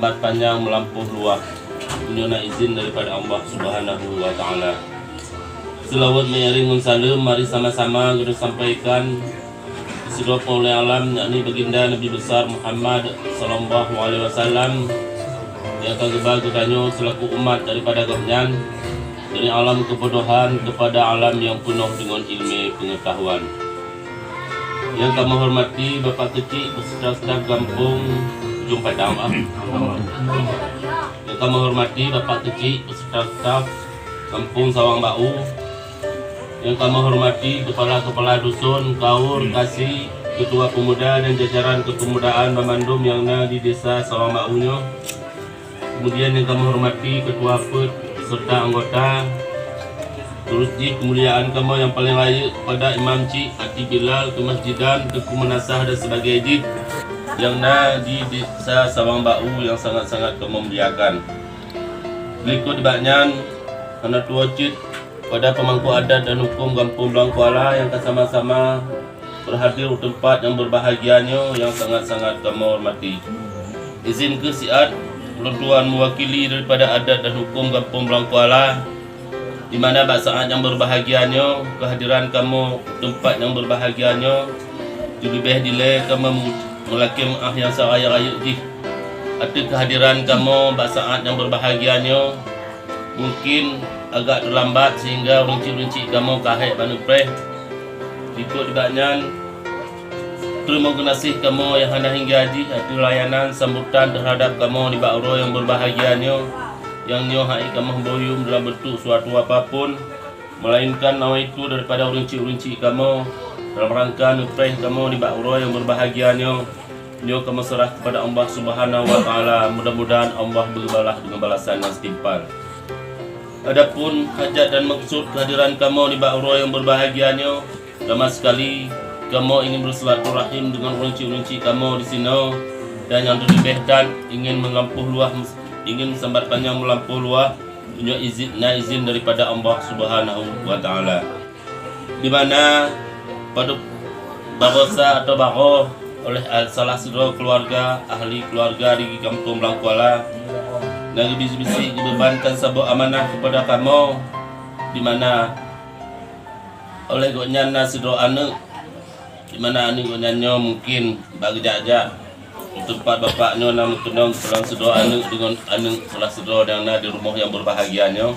sambat panjang melampau luas. Punya izin daripada Allah Subhanahu wa Ta'ala. Selawat mengiring salam, mari sama-sama kita sampaikan seluruh oleh alam, yakni baginda Nabi besar Muhammad sallallahu alaihi wasallam yang akan bertanya selaku umat daripada Gabnyan dari alam kebodohan kepada alam yang penuh dengan ilmu pengetahuan. Yang kami hormati Bapak Kecil beserta staf kampung Ujung Padang. Yang kami hormati Bapak Kecil beserta staf kampung Sawang Bau. Yang kami hormati kepala-kepala dusun, kaur, kasih, ketua pemuda dan jajaran kepemudaan Bamandum yang ada di desa Sawang Baunya. Kemudian yang kami hormati ketua PET serta anggota. Terus di kemuliaan kamu yang paling layak kepada Imam Cik Ati Bilal ke masjidan, ke Kumanasah dan sebagai edit yang ada di desa Sawang Bau yang sangat-sangat kamu muliakan. Berikut dibaknyan karena tua cit pada pemangku adat dan hukum Kampung Blangkuala yang sama-sama berhadir di tempat yang berbahagianya yang sangat-sangat kamu hormati. Izin ke siat Tuan mewakili daripada adat dan hukum Kampung Blangkuala, di mana saat yang berbahagianya kehadiran kamu tempat yang berbahagianya lebih dile kamu melaki yang seraya-raya di atas kehadiran kamu saat yang berbahagianya mungkin agak terlambat sehingga rinci-rinci kamu kahek banu preh ikut dibaknyan. Terima kasih kamu yang hendak hingga haji hati layanan sambutan terhadap kamu di Ba'uro yang berbahagianya yang nyo hai kamu boyum dalam bentuk suatu apapun melainkan nawa itu daripada rinci-rinci kamu dalam rangka nupreh kamu di Ba'uro yang berbahagianya nyo kamu serah kepada Allah Subhanahu wa Ta'ala. Mudah-mudahan Allah berbalas dengan balasan yang setimpal. Adapun hajat dan maksud kehadiran kamu di Ba'uro yang berbahagianya, lama sekali kamu ingin bersilaturahim dengan rinci-rinci kamu di sini dan yang dilebihkan ingin mengampuh luah, ingin sambat panjang melampau luah, punya izin daripada Allah Subhanahu wa Ta'ala. Di mana pada barosa atau baroh oleh salah satu keluarga ahli keluarga di Kampung Blangkuala dan bisi-bisi dibebankan sebuah amanah kepada kamu, di mana oleh goknya nasido anak, di mana anak goknya mungkin bagi jajak tempat bapaknya nama kenang pulang sedo anak dengan anak salah sedo yang ada di rumah yang berbahagianya.